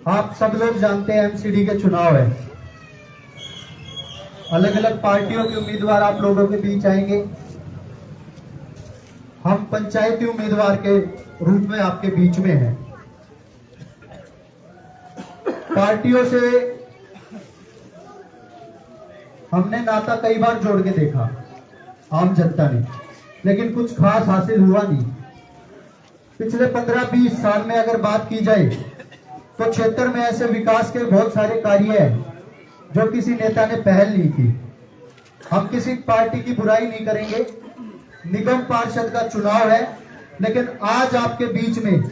आप सब लोग जानते हैं एमसीडी के चुनाव है, अलग अलग पार्टियों के उम्मीदवार आप लोगों के बीच आएंगे। हम पंचायती उम्मीदवार के रूप में आपके बीच में हैं। पार्टियों से हमने नाता कई बार जोड़ के देखा आम जनता ने, लेकिन कुछ खास हासिल हुआ नहीं। पिछले 15-20 साल में अगर बात की जाए तो क्षेत्र में ऐसे विकास के बहुत सारे कार्य हैं जो किसी नेता ने पहल नहीं की। हम किसी पार्टी की बुराई नहीं करेंगे, निगम पार्षद का चुनाव है, लेकिन आज आपके बीच में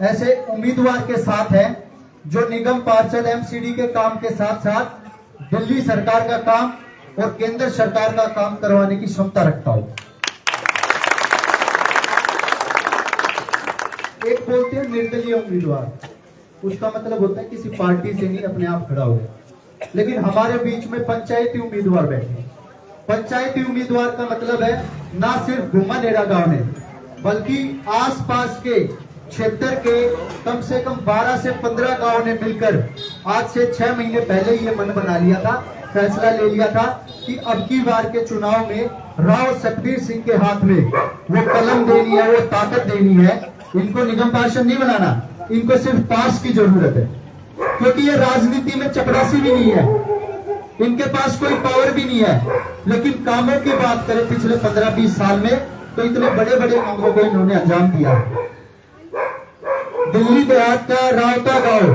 ऐसे उम्मीदवार के साथ हैं जो निगम पार्षद एमसीडी के काम के साथ साथ दिल्ली सरकार का काम और केंद्र सरकार का काम करवाने की क्षमता रखता हो। एक बोलते हैं निर्दलीय उम्मीदवार, उसका मतलब होता है किसी पार्टी से नहीं अपने आप खड़ा हो गया, लेकिन हमारे बीच में पंचायती उम्मीदवार बैठे। पंचायती उम्मीदवार का मतलब है ना सिर्फ घुमानेरा गांव में बल्कि आसपास के क्षेत्र के कम से कम 12 से 15 गांवों ने मिलकर आज से 6 महीने पहले ये मन बना लिया था, फैसला ले लिया था कि अब की बार के चुनाव में राव सतबीर सिंह के हाथ में वो कलम देनी है, वो ताकत देनी है। इनको निगम पार्षद नहीं बनाना, इनको सिर्फ पास की जरूरत है, क्योंकि ये राजनीति में चपरासी भी नहीं है, इनके पास कोई पावर भी नहीं है। लेकिन कामों की बात करें पिछले 15-20 साल में तो इतने बड़े बड़े कामों को इन्होंने अंजाम दिया। दिल्ली देहात का रावता गांव,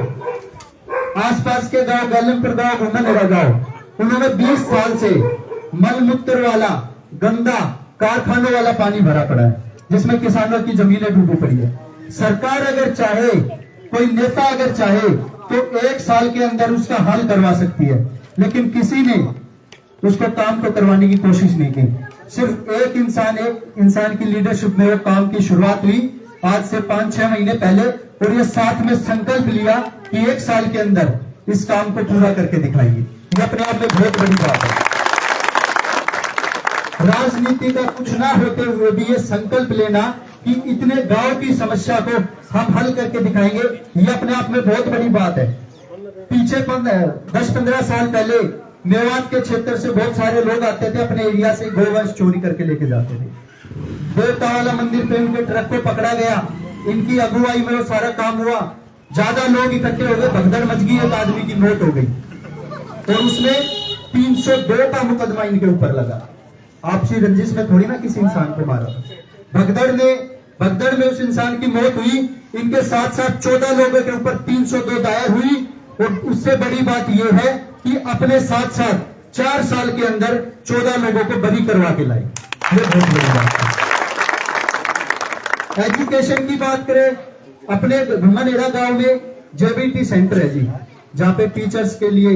आसपास के गांव गैलमपुर गांव, घुमानेरा गांव, उन्होंने 20 साल से मलमूत्र वाला गंदा कारखानों वाला पानी भरा पड़ा है, जिसमें किसानों की जमीनें डूबी पड़ी है। सरकार अगर चाहे, कोई नेता अगर चाहे तो 1 साल के अंदर उसका हल करवा सकती है, लेकिन किसी ने उसको काम को करवाने की कोशिश नहीं की। सिर्फ एक इंसान की लीडरशिप में वो काम की शुरुआत हुई आज से 5-6 महीने पहले, और ये साथ में संकल्प लिया कि 1 साल के अंदर इस काम को पूरा करके दिखाएंगे। ये अपने आप में बहुत बड़ी बात है। राजनीति का कुछ ना होते हुए भी ये संकल्प लेना कि इतने गांव की समस्या को हम हल करके दिखाएंगे, ये अपने आप में बहुत बड़ी बात है। पीछे 10-15 साल पहले मेवात के क्षेत्र से बहुत सारे लोग आते थे, अपने एरिया से गोवंश चोरी करके लेके जाते थे। देवता वाला मंदिर पे उनके ट्रक को पकड़ा गया, इनकी अगुवाई में वो सारा काम हुआ। ज्यादा लोग इकट्ठे हो गए, भगदड़ मच गई, एक आदमी की मौत हो गई और उसमें 302 का मुकदमा इनके ऊपर लगा। आपसी रंजिश में थोड़ी ना किसी इंसान को मारा, भगदड़ में उस इंसान की मौत हुई। इनके साथ साथ 14 लोगों के ऊपर 302 दायर हुई, और उससे बड़ी बात यह है कि अपने साथ साथ 4 साल के अंदर 14 लोगों को बरी करवा के लाई। ये बहुत बड़ी बात है। एजुकेशन की बात करें, अपने घुमानेरा गांव में जेबीटी सेंटर है जी, जहां पे टीचर्स के लिए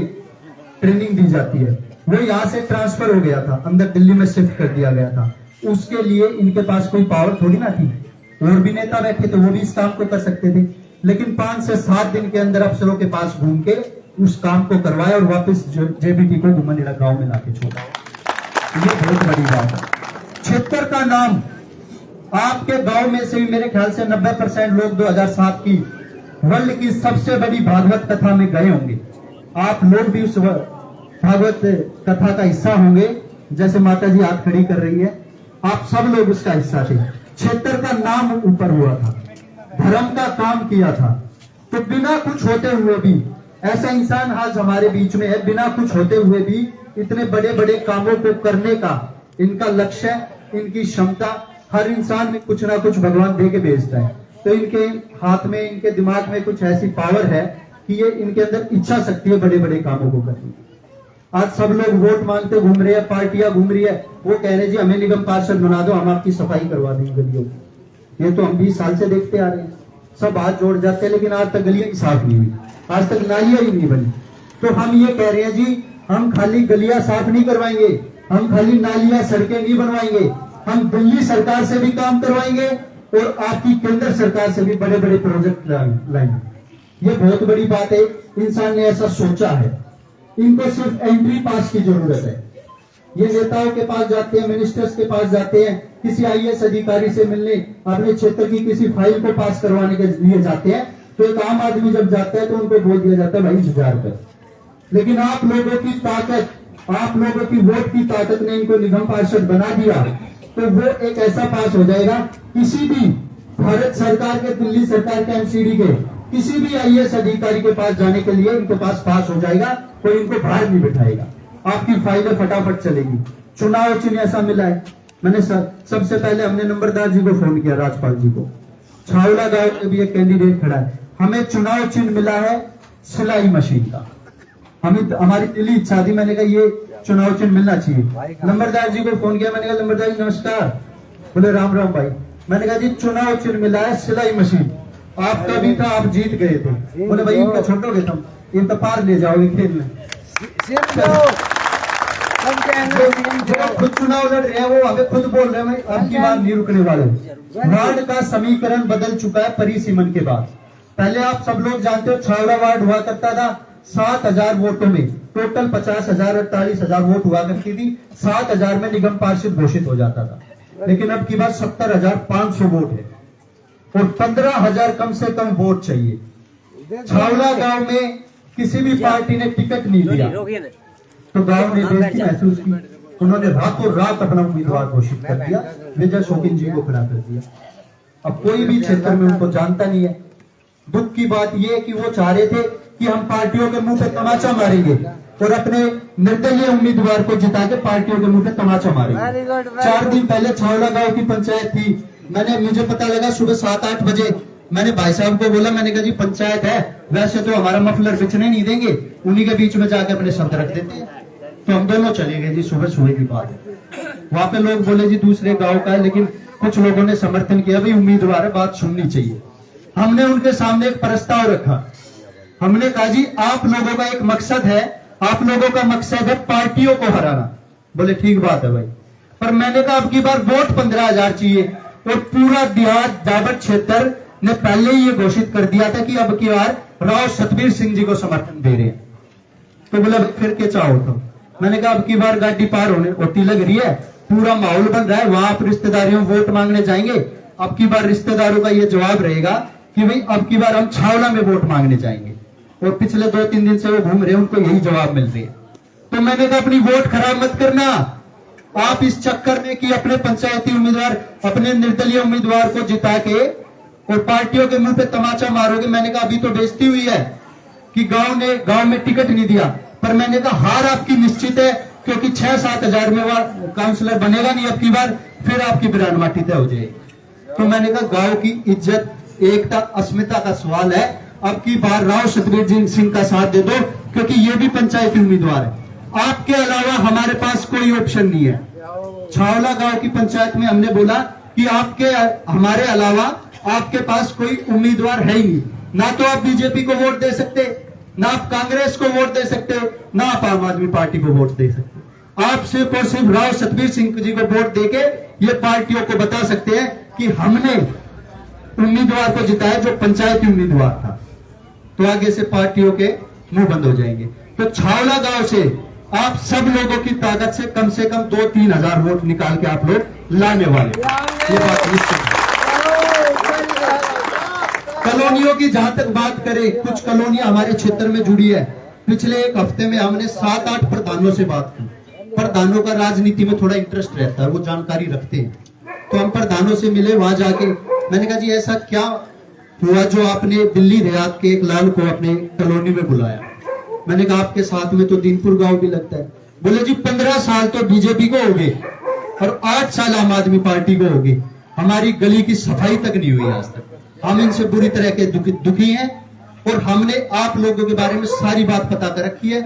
ट्रेनिंग दी जाती है। वो यहाँ से ट्रांसफर हो गया था, अंदर दिल्ली में शिफ्ट कर दिया गया था। उसके लिए इनके पास कोई पावर थोड़ी ना थी, और भी नेता बैठे थे, वो भी इस काम को कर सकते थे, लेकिन 5 से 7 दिन के अंदर अफसरों के पास घूम के उस काम को करवाया और वापस जेबीटी को घुमानेरा गांव में लाके छोड़ा। ये बहुत बड़ी बात है। क्षेत्र का नाम आपके गांव में से भी मेरे ख्याल से 90% लोग 2007 की वर्ल्ड की सबसे बड़ी भागवत कथा में गए होंगे। आप लोग भी उस भागवत कथा का हिस्सा होंगे, जैसे माता जी हाथ खड़ी कर रही है, आप सब लोग उसका हिस्सा थे। क्षेत्र का नाम ऊपर हुआ था, धर्म का काम किया था। तो बिना कुछ होते हुए भी ऐसा इंसान आज हमारे बीच में है, बिना कुछ होते हुए भी इतने बड़े बड़े कामों को करने का इनका लक्ष्य, इनकी क्षमता, हर इंसान में कुछ ना कुछ भगवान दे के भेजता है। तो इनके हाथ में, इनके दिमाग में कुछ ऐसी पावर है कि ये इनके अंदर इच्छा शक्ति है बड़े बड़े कामों को करने की। आज सब लोग वोट मांगते घूम रहे हैं, पार्टियां घूम रही है, वो कह रहे जी हमें निगम पार्षद बना दो, हम आपकी सफाई करवा देंगे गलियों की। ये तो हम 20 साल से देखते आ रहे हैं, सब हाथ जोड़ जाते हैं, लेकिन आज तक गलियां ही साफ नहीं हुई, आज तक नालियां ही नहीं बनी। तो हम ये कह रहे हैं जी, हम खाली गलियां साफ नहीं करवाएंगे, हम खाली नालियां सड़कें नहीं बनवाएंगे, हम दिल्ली सरकार से भी काम करवाएंगे और आपकी केंद्र सरकार से भी बड़े बड़े प्रोजेक्ट लाएंगे। ये बहुत बड़ी बात है, इंसान ने ऐसा सोचा है। इनको सिर्फ एंट्री पास की जरूरत है। ये नेताओं के पास जाते हैं, मिनिस्टर्स के पास जाते हैं, किसी आईएएस अधिकारी से मिलने, अपने क्षेत्र की किसी फाइल को पास करवाने के लिए जाते हैं, तो तो एक आम आदमी जब जाता है तो उनको बोल दिया जाता है भाई इंतजार कर। लेकिन आप लोगों की ताकत, आप लोगों की वोट की ताकत ने इनको निगम पार्षद बना दिया, तो वो एक ऐसा पास हो जाएगा, किसी भी भारत सरकार के, दिल्ली सरकार के, एमसीडी के किसी भी आईएएस अधिकारी के पास जाने के लिए इनके पास हो जाएगा, कोई इनको बाहर नहीं बिठाएगा, आपकी फाइलें फटाफट चलेगी। चुनाव चिन्ह ऐसा मिला है, मैंने सबसे पहले हमने नंबरदार जी को फोन किया, राजपाल जी को, छावला गांव में भी एक कैंडिडेट खड़ा है, हमें चुनाव चिन्ह मिला है सिलाई मशीन का, हमें हमारी दिली इच्छा थी, मैंने कहा ये चुनाव चिन्ह मिलना चाहिए। नंबरदार जी को फोन किया, मैंने कहा नंबरदार जी नमस्कार, बोले राम राम भाई, मैंने कहा जी चुनाव चिन्ह मिला है सिलाई मशीन, आपका भी था, आप जीत गए थे। बोले भाई इनका छोड़ोगे तुम, इनका पार ले जाओगे खेल में, खुद चुनाव लड़ रहे हैं वो हमें खुद बोल रहे हैं अब की बार नहीं रुकने वाले। वार्ड का समीकरण बदल चुका है परिसीमन के बाद। पहले आप सब लोग जानते हो छावड़ा वार्ड हुआ करता था 7,000 वोटों में, टोटल 50,000 48,000 वोट हुआ करती थी, 7,000 में निगम पार्षद घोषित हो जाता था। लेकिन अब की बार 70,500 वोट है और 15,000 कम से कम वोट चाहिए। छावड़ा गांव में किसी भी पार्टी ने टिकट नहीं दिया तो गांव ने बेइज्जती महसूस की, उन्होंने रातों रात अपना उम्मीदवार घोषित कर दिया, विजय शोकिन जी को खड़ा कर दिया। अब कोई भी क्षेत्र में उनको जानता नहीं है। दुख की बात यह है कि वो चाह रहे थे कि हम पार्टियों के मुंह पे तमाचा मारेंगे और अपने निर्दलीय उम्मीदवार को जिता के पार्टियों के मुंह पे तमाचा मारेंगे। 4 दिन पहले छावड़ा गांव की पंचायत थी, मुझे पता लगा सुबह 7-8 बजे, मैंने भाई साहब को बोला, मैंने कहा जी पंचायत है, वैसे तो हमारा मफलर बिछने नहीं देंगे, उन्हीं के बीच में जाके अपने शब्द रख देते हैं। तो हम दोनों चले गए जी, सुबह की बात है। वहां पे लोग बोले जी दूसरे गांव का है, लेकिन कुछ लोगों ने समर्थन किया, भाई उम्मीदवार है, बात सुननी चाहिए। हमने उनके सामने एक प्रस्ताव रखा, हमने कहा जी आप लोगों का एक मकसद है, आप लोगों का मकसद है पार्टियों को हराना। बोले ठीक बात है भाई, पर मैंने कहा अब की बार वोट 15,000 चाहिए और पूरा देहात जाबट क्षेत्र ने पहले ही ये घोषित कर दिया था कि अब की बार राव सतबीर सिंह जी को समर्थन दे रहे हैं। तो बोला फिर क्या चाहो तुम? मैंने कहा अब की बार गाड़ी पार होती लग रही है, पूरा माहौल बन रहा है, वहां आप रिश्तेदारियों वोट मांगने जाएंगे, अब की बार रिश्तेदारों का ये जवाब रहेगा कि भाई अब की बार हम छावला में वोट मांगने जाएंगे। और पिछले 2-3 दिन से वो घूम रहे हैं, उनको यही जवाब मिल रही है। तो मैंने कहा अपनी वोट खराब मत करना, आप इस चक्कर में कि अपने पंचायती उम्मीदवार, अपने निर्दलीय उम्मीदवार को जिता के और पार्टियों के मुंह पे तमाचा मारोगे। मैंने कहा अभी तो बेइज्जती हुई है कि गांव में टिकट नहीं दिया, पर मैंने कहा हार आपकी निश्चित है, क्योंकि 6-7 हजार में काउंसलर बनेगा नहीं अब की बार, फिर आपकी बिरान माटी तय हो जाएगी। तो मैंने कहा गांव की इज्जत, एकता, अस्मिता का सवाल है, अब की बार राव सतबीर सिंह का साथ दे दो, क्योंकि ये भी पंचायती उम्मीदवार है। आपके अलावा हमारे पास कोई ऑप्शन नहीं है। छावला गांव की पंचायत में हमने बोला कि हमारे अलावा आपके पास कोई उम्मीदवार है ही नहीं, ना तो आप बीजेपी को वोट दे सकते, ना आप कांग्रेस को वोट दे सकते, ना आप आम आदमी पार्टी को वोट दे सकते। आप सिर्फ और सिर्फ राव सतबीर सिंह जी को वोट देके ये पार्टियों को बता सकते हैं कि हमने उम्मीदवार को जिताया जो पंचायती उम्मीदवार था। तो आगे से पार्टियों के मुंह बंद हो जाएंगे। तो छावला गांव से आप सब लोगों की ताकत से कम 2-3 हजार वोट निकाल के आप लोग लाने वाले, ये बात निश्चित है। कॉलोनियों की जहां तक बात करें, कुछ कॉलोनियां हमारे क्षेत्र में जुड़ी है। पिछले 1 हफ्ते में हमने 7-8 प्रधानों से बात की। प्रधानों का राजनीति में थोड़ा इंटरेस्ट रहता है, वो जानकारी रखते हैं। तो हम प्रधानों से मिले, वहां जाके मैंने कहा जी ऐसा क्या हुआ जो आपने दिल्ली देहात के एक लाल को अपने कॉलोनी में बुलाया? मैंने कहा आपके साथ में तो दीनपुर गांव भी लगता है। बोले जी 15 साल तो बीजेपी को हो गए और 8 साल आम आदमी पार्टी को हो गए, हमारी गली की सफाई तक नहीं हुई आज तक। हम इनसे बुरी तरह के दुखी हैं और हमने आप लोगों के बारे में सारी बात पता कर रखी है।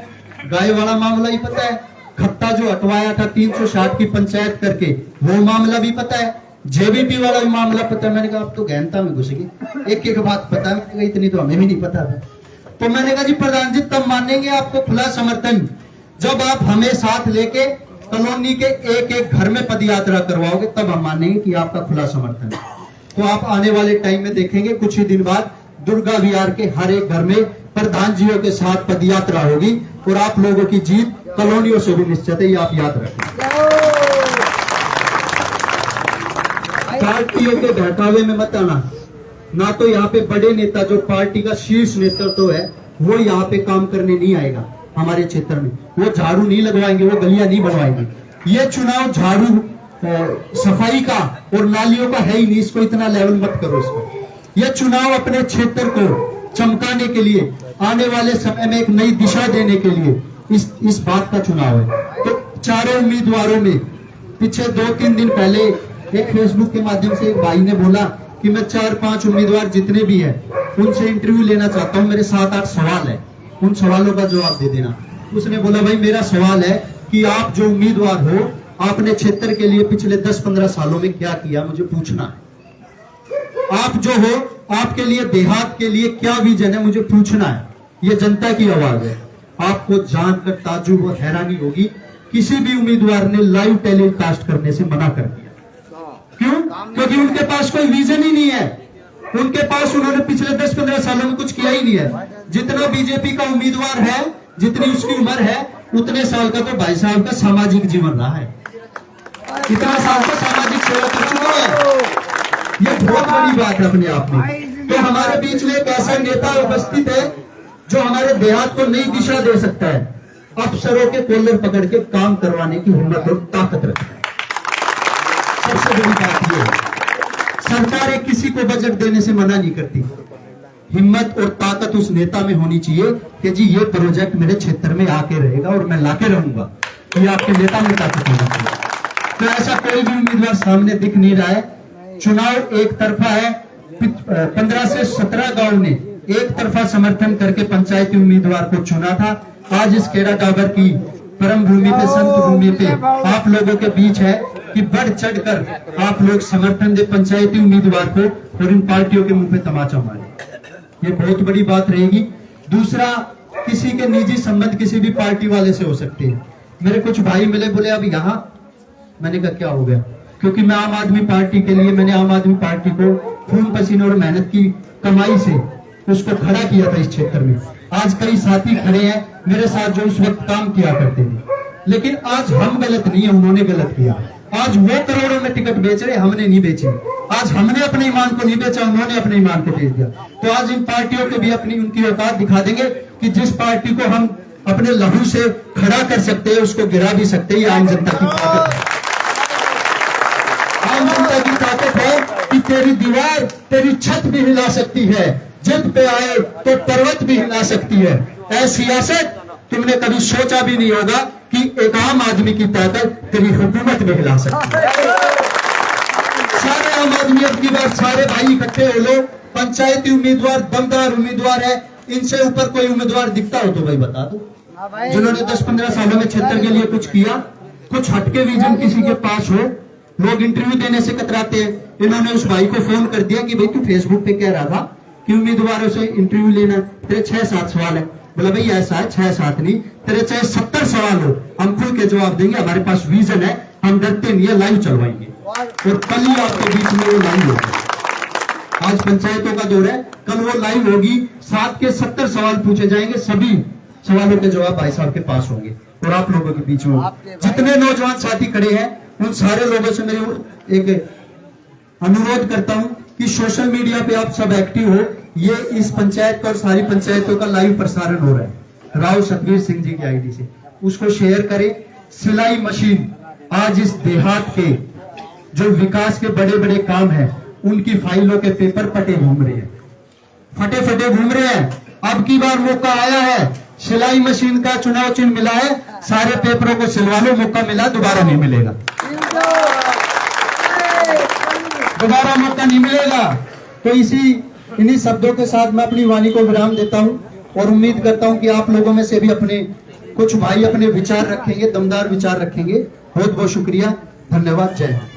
गाय वाला मामला ही पता है, खत्ता जो हटवाया था 360 की पंचायत करके, वो मामला भी पता है, जेबीपी वाला भी मामला पता है। मैंने कहा आप तो गहनता में घुस गए, एक बात पता है, इतनी तो हमें भी नहीं पता था। तो मैंने कहा जी प्रधान जी तब मानेंगे आपको खुला समर्थन जब आप हमें साथ लेके कॉलोनी के एक घर में पदयात्रा करवाओगे, तब हम मानेंगे कि आपका खुला समर्थन है। तो आप आने वाले टाइम में देखेंगे कुछ ही दिन बाद दुर्गा विहार के हर एक घर में प्रधान जियों के साथ पदयात्रा होगी और आप लोगों की जीत कॉलोनियों से भी निश्चित है, ये आप याद रखें। पार्टियों के बहकावे में मत आना। ना तो यहाँ पे बड़े नेता जो पार्टी का शीर्ष नेतृत्व है वो यहाँ पे काम करने नहीं आएगा हमारे क्षेत्र में। वो झाड़ू नहीं लगवाएंगे, वो गलियां नहीं बनवाएंगे। ये चुनाव झाड़ू सफाई का और नालियों का है ही नहीं, इसको इतना लेवल मत करो इसको। ये चुनाव अपने क्षेत्र को चमकाने के लिए, आने वाले समय में एक नई दिशा देने के लिए इस बात का चुनाव है। तो चारों उम्मीदवारों में पीछे 2-3 दिन पहले एक फेसबुक के माध्यम से एक भाई ने बोला कि मैं 4-5 उम्मीदवार जितने भी हैं उनसे इंटरव्यू लेना चाहता हूं, मेरे 7-8 सवाल है, उन सवालों का जवाब दे देना। उसने बोला भाई मेरा सवाल है कि आप जो उम्मीदवार हो, आपने क्षेत्र के लिए पिछले 10-15 सालों में क्या किया, मुझे पूछना है। आप जो हो, आपके लिए देहात के लिए क्या विजन है, मुझे पूछना है। ये जनता की आवाज है। आपको जानकर ताज्जुब और हैरानी होगी, किसी भी उम्मीदवार ने लाइव टेलीकास्ट करने से मना कर दिया। क्यों? क्योंकि उनके पास कोई विजन ही नहीं है। उनके पास, उन्होंने पिछले 10-15 सालों में कुछ किया ही नहीं है। जितना बीजेपी का उम्मीदवार है, जितनी उसकी उम्र है, उतने साल का तो भाई साहब का सामाजिक जीवन रहा है। इतना साल का सामाजिक सेवा कर चुका है। ये बहुत बड़ी बात है अपने आप में। तो हमारे बीच में एक ऐसा नेता उपस्थित है जो हमारे देहात को नई दिशा दे सकता है, अफसरों के कॉलर पकड़ के काम करवाने की हिम्मत और ताकत रखता है। सबसे बड़ी बात यह है, सरकारें किसी को बजट देने से मना नहीं करती। हिम्मत और ताकत उस नेता में होनी चाहिए कि जी ये प्रोजेक्ट मेरे क्षेत्र में आके रहेगा और मैं लाके रहूंगा। ये आपके नेता में ताकत होनी चाहिए। तो ऐसा कोई भी उम्मीदवार सामने दिख नहीं रहा है। चुनाव एक तरफा है। 15 से 17 गांव ने एक तरफा समर्थन करके पंचायती उम्मीदवार को चुना था। आज इस खेड़ा डाबर की परम भूमि पे, संत भूमि पे आप लोगों के बीच है कि बढ़ चढ़कर आप लोग समर्थन दे पंचायती उम्मीदवार को और इन पार्टियों के मुंह पे तमाचा मारे। ये बहुत बड़ी बात रहेगी। दूसरा, किसी के निजी संबंध किसी भी पार्टी वाले से हो सकते हैं। मेरे कुछ भाई मिले, बोले अब यहाँ, मैंने कहा क्या हो गया? क्योंकि मैं आम आदमी पार्टी के लिए, मैंने आम आदमी पार्टी को खून पसीने और मेहनत की कमाई से उसको खड़ा किया था इस क्षेत्र में। आज कई साथी खड़े हैं मेरे साथ जो उस वक्त काम किया करते थे, लेकिन आज हम गलत नहीं है, उन्होंने गलत किया। आज वो करोड़ों में टिकट बेच रहे, हमने नहीं बेची। आज हमने अपने ईमान को नहीं बेचा, उन्होंने अपने ईमान को बेच दिया। तो आज इन पार्टियों के भी अपनी उनकी औकात दिखा देंगे कि जिस पार्टी को हम अपने लहू से खड़ा कर सकते हैं उसको गिरा भी सकते हैं। ये आम जनता की ताकत है। आम जनता की ताकत है कि तेरी दीवार, तेरी छत भी हिला सकती है, जिद पे आए तो पर्वत भी हिला सकती है। ऐसी सियासत तुमने कभी सोचा भी नहीं होगा कि एक आम आदमी की ताकत तेरी हुकूमत में हिला सकती है। सारे आम आदमी अब की बार सारे भाई इकट्ठे हो लो। पंचायती उम्मीदवार दमदार उम्मीदवार है, इनसे ऊपर कोई उम्मीदवार दिखता हो तो भाई बता दो, जिन्होंने 10-15 सालों में क्षेत्र के लिए कुछ किया, कुछ हटके विजन किसी के पास हो। लोग इंटरव्यू देने से कतराते हैं। इन्होंने उस भाई को फोन कर दिया कि भाई तू फेसबुक पे कह रहा था कि उम्मीदवारों से इंटरव्यू लेना, तेरे 6-7 सवाल है। बोला भाई ऐसा है, 6-7 नहीं, तेरे चाहे 70 सवाल हो, हम खुल के जवाब देंगे। हमारे पास विजन है, हम डरते नहीं है, लाइव चलवाएंगे। और कल ही आपके बीच में वो लाइव होगी। आज पंचायतों का दौर है, कल वो लाइव होगी। 7 के 70 सवाल पूछे जाएंगे, सभी सवालों के जवाब भाई साहब के पास होंगे और आप लोगों के बीच में। जितने नौजवान साथी खड़े हैं उन सारे लोगों से मैं एक अनुरोध करता हूं कि सोशल मीडिया पे आप सब एक्टिव हो। ये इस पंचायत का और सारी पंचायतों का लाइव प्रसारण हो रहा है राव सतवीर सिंह जी की आईडी से, उसको शेयर करें। सिलाई मशीन आज इस देहात के जो विकास के बड़े बड़े काम हैं उनकी फाइलों के पेपर फटे घूम रहे हैं, फटे घूम रहे हैं। अब की बार मौका आया है, सिलाई मशीन का चुनाव चिन्ह मिला है, सारे पेपरों को सिलवा लो, मौका मिला, दोबारा नहीं मिलेगा, दोबारा मौका नहीं मिलेगा। तो इन्हीं शब्दों के साथ मैं अपनी वाणी को विराम देता हूं और उम्मीद करता हूं कि आप लोगों में से भी अपने कुछ भाई अपने विचार रखेंगे, दमदार विचार रखेंगे। बहुत बहुत शुक्रिया, धन्यवाद, जय हिंद।